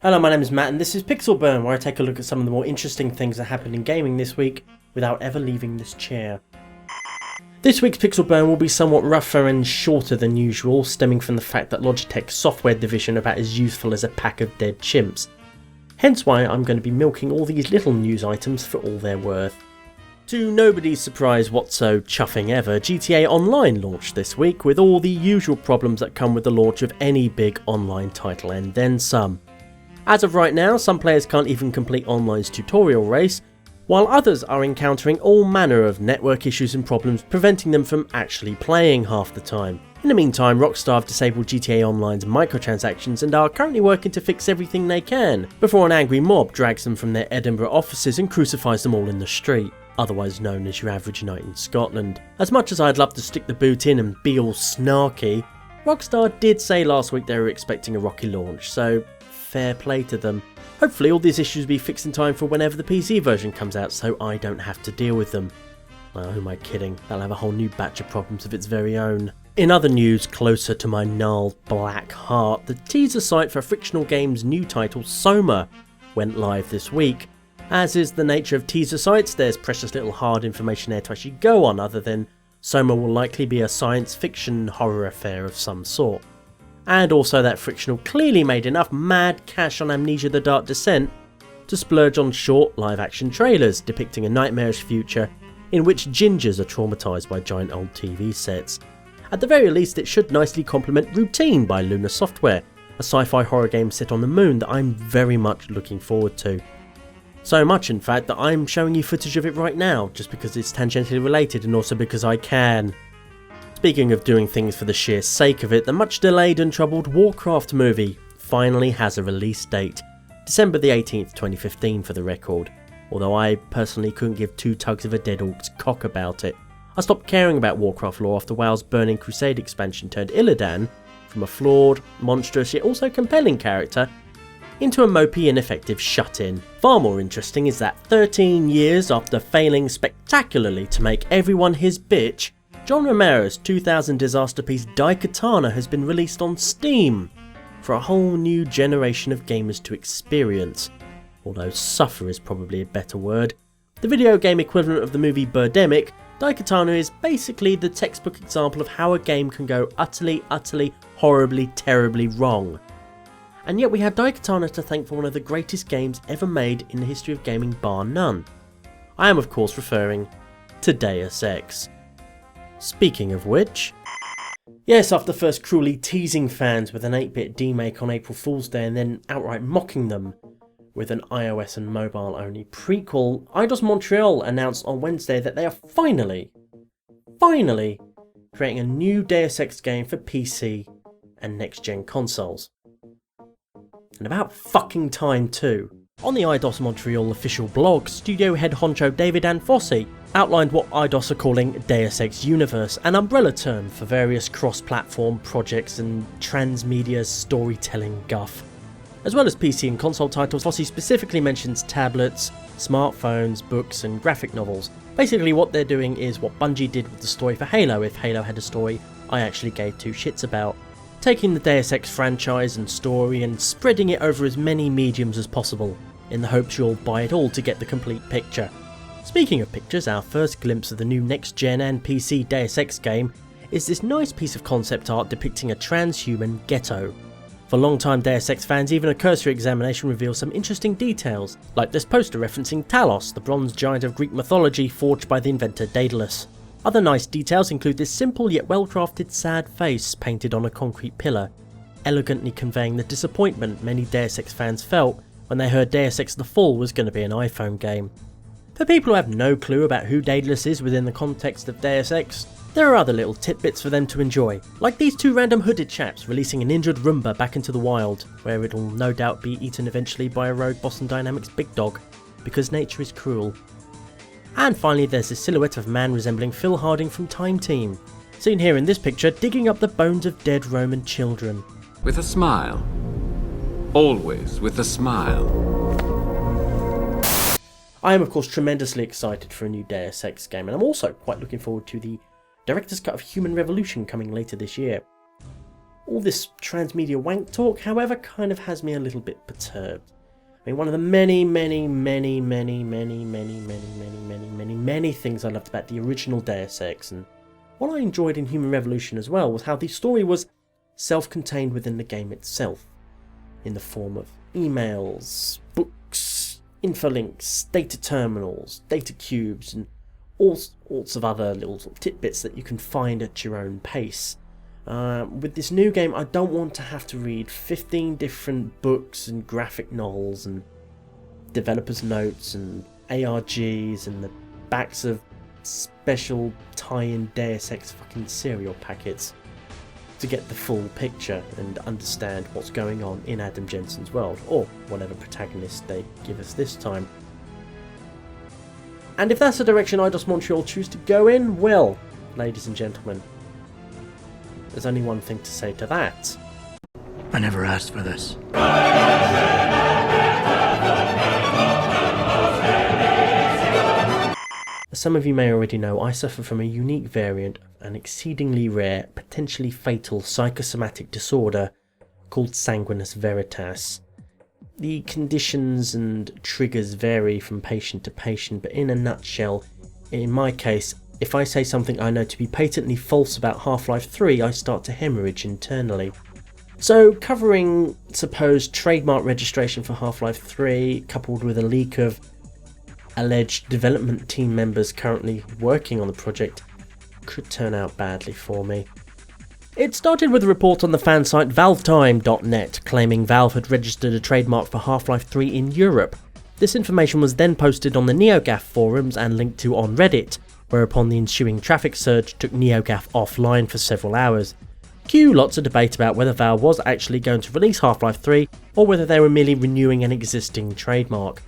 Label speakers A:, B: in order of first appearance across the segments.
A: Hello, my name is Matt and this is Pixel Burn, where I take a look at some of the more interesting things that happened in gaming this week without ever leaving this chair. This week's Pixel Burn will be somewhat rougher and shorter than usual, stemming from the fact that Logitech's software division are about as useful as a pack of dead chimps. Hence why I'm going to be milking all these little news items for all they're worth. To nobody's surprise what's so chuffing ever, GTA Online launched this week with all the usual problems that come with the launch of any big online title and then some. As of right now, some players can't even complete Online's tutorial race, while others are encountering all manner of network issues and problems preventing them from actually playing half the time. In the meantime, Rockstar have disabled GTA Online's microtransactions and are currently working to fix everything they can, before an angry mob drags them from their Edinburgh offices and crucifies them all in the street, otherwise known as your average night in Scotland. As much as I'd love to stick the boot in and be all snarky, Rockstar did say last week they were expecting a rocky launch, so fair play to them. Hopefully all these issues will be fixed in time for whenever the PC version comes out so I don't have to deal with them. Oh, who am I kidding? That'll have a whole new batch of problems of its very own. In other news closer to my gnarled black heart, the teaser site for Frictional Games' new title Soma went live this week. As is the nature of teaser sites, there's precious little hard information there to actually go on other than Soma will likely be a science fiction horror affair of some sort. And also that Frictional clearly made enough mad cash on Amnesia: The Dark Descent to splurge on short live action trailers depicting a nightmarish future in which gingers are traumatised by giant old TV sets. At the very least it should nicely complement Routine by Lunar Software, a sci-fi horror game set on the moon that I'm very much looking forward to. So much in fact that I'm showing you footage of it right now, just because it's tangentially related and also because I can. Speaking of doing things for the sheer sake of it, the much delayed and troubled Warcraft movie finally has a release date. December the 18th, 2015 for the record, although I personally couldn't give two tugs of a dead orc's cock about it. I stopped caring about Warcraft lore after WoW's Burning Crusade expansion turned Illidan from a flawed, monstrous yet also compelling character into a mopey, ineffective shut-in. Far more interesting is that 13 years after failing spectacularly to make everyone his bitch, John Romero's 2000 disaster piece Daikatana has been released on Steam for a whole new generation of gamers to experience, although suffer is probably a better word. The video game equivalent of the movie Birdemic, Daikatana is basically the textbook example of how a game can go utterly, horribly, terribly wrong. And yet we have Daikatana to thank for one of the greatest games ever made in the history of gaming bar none. I am of course referring to Deus Ex. Speaking of which, yes, after first cruelly teasing fans with an 8-bit demake on April Fool's Day and then outright mocking them with an iOS and mobile only prequel, Eidos Montreal announced on Wednesday that they are finally creating a new Deus Ex game for PC and next-gen consoles. And about fucking time too. On the Eidos Montreal official blog, studio head honcho David Anfossi outlined what Eidos are calling Deus Ex Universe, an umbrella term for various cross-platform projects and transmedia storytelling guff. As well as PC and console titles, Fossi specifically mentions tablets, smartphones, books and graphic novels. Basically what they're doing is what Bungie did with the story for Halo if Halo had a story I actually gave two shits about. Taking the Deus Ex franchise and story and spreading it over as many mediums as possible, in the hopes you'll buy it all to get the complete picture. Speaking of pictures, our first glimpse of the new next-gen and PC Deus Ex game is this nice piece of concept art depicting a transhuman ghetto. For long-time Deus Ex fans, even a cursory examination reveals some interesting details, like this poster referencing Talos, the bronze giant of Greek mythology forged by the inventor Daedalus. Other nice details include this simple yet well-crafted sad face painted on a concrete pillar, elegantly conveying the disappointment many Deus Ex fans felt when they heard Deus Ex The Fall was going to be an iPhone game. For people who have no clue about who Daedalus is within the context of Deus Ex, there are other little tidbits for them to enjoy, like these two random hooded chaps releasing an injured Roomba back into the wild, where it'll no doubt be eaten eventually by a rogue Boston Dynamics big dog, because nature is cruel. And finally there's the silhouette of a man resembling Phil Harding from Time Team, seen here in this picture digging up the bones of dead Roman children.
B: With a smile. Always with a smile.
A: I am of course tremendously excited for a new Deus Ex game, and I'm also quite looking forward to the Director's Cut of Human Revolution coming later this year. All this transmedia wank talk, however, kind of has me a little bit perturbed. I mean, one of the many things I loved about the original Deus Ex, and what I enjoyed in Human Revolution as well, was how the story was self-contained within the game itself, in the form of emails, books, infolinks, data terminals, data cubes, and all sorts of other little sort of tidbits that you can find at your own pace. With this new game, I don't want to have to read 15 different books and graphic novels and developers' notes and ARGs and the backs of special tie-in Deus Ex fucking cereal packets to get the full picture and understand what's going on in Adam Jensen's world, or whatever protagonist they give us this time. And if that's the direction Eidos Montreal choose to go in, well, ladies and gentlemen, there's only one thing to say to that.
C: I never asked for this.
A: As some of you may already know, I suffer from a unique variant of an exceedingly rare, potentially fatal psychosomatic disorder called sanguinus veritas. The conditions and triggers vary from patient to patient, but in a nutshell, in my case, if I say something I know to be patently false about Half-Life 3, I start to hemorrhage internally. So, covering supposed trademark registration for Half-Life 3, coupled with a leak of alleged development team members currently working on the project, could turn out badly for me. It started with a report on the fan site ValveTime.net claiming Valve had registered a trademark for Half-Life 3 in Europe. This information was then posted on the NeoGAF forums and linked to on Reddit, whereupon the ensuing traffic surge took NeoGAF offline for several hours. Cue lots of debate about whether Valve was actually going to release Half-Life 3 or whether they were merely renewing an existing trademark.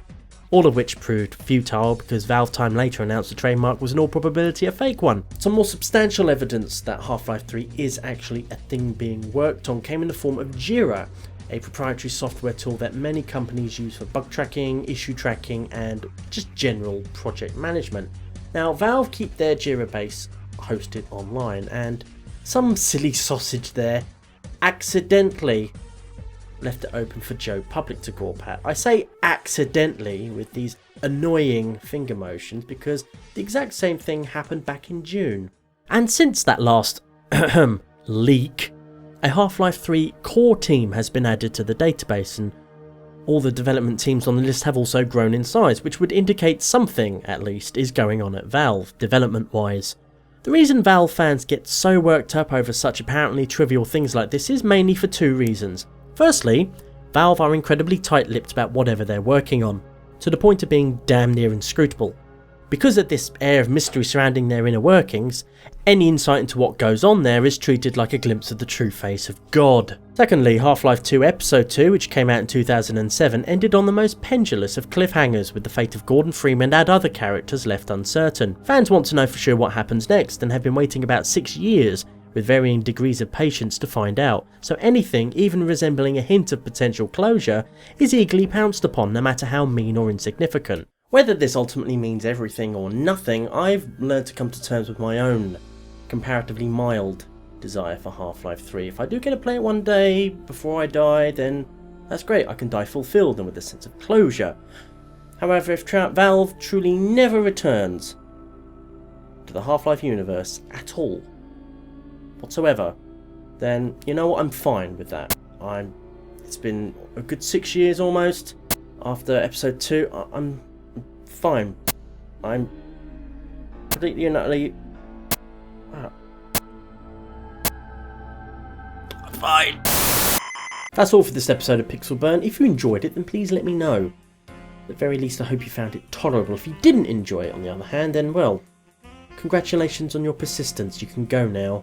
A: All of which proved futile because ValveTime later announced the trademark was in all probability a fake one. Some more substantial evidence that Half-Life 3 is actually a thing being worked on came in the form of Jira, a proprietary software tool that many companies use for bug tracking, issue tracking, and just general project management. Now, Valve keep their Jira base hosted online, and some silly sausage there accidentally left it open for Joe Public to gawp at. I say accidentally with these annoying finger motions because the exact same thing happened back in June. And since that last leak, a Half-Life 3 core team has been added to the database, and all the development teams on the list have also grown in size, which would indicate something, at least, is going on at Valve, development-wise. The reason Valve fans get so worked up over such apparently trivial things like this is mainly for two reasons. Firstly, Valve are incredibly tight-lipped about whatever they're working on, to the point of being damn near inscrutable. Because of this air of mystery surrounding their inner workings, any insight into what goes on there is treated like a glimpse of the true face of God. Secondly, Half-Life 2 Episode 2, which came out in 2007, ended on the most pendulous of cliffhangers, with the fate of Gordon Freeman and other characters left uncertain. Fans want to know for sure what happens next, and have been waiting about 6 years with varying degrees of patience to find out, so anything even resembling a hint of potential closure is eagerly pounced upon, no matter how mean or insignificant. Whether this ultimately means everything or nothing, I've learned to come to terms with my own comparatively mild desire for Half-Life 3. If I do get to play it one day before I die, then that's great, I can die fulfilled and with a sense of closure. However, if Valve truly never returns to the Half-Life universe at all, whatsoever, then you know what, I'm fine with that. It's been a good 6 years almost after episode 2. I'm fine. I'm completely and utterly I'm fine. That's all for this episode of Pixel Burn. If you enjoyed it, then please let me know. At the very least, I hope you found it tolerable. If you didn't enjoy it, on the other hand, then well, congratulations on your persistence. You can go now.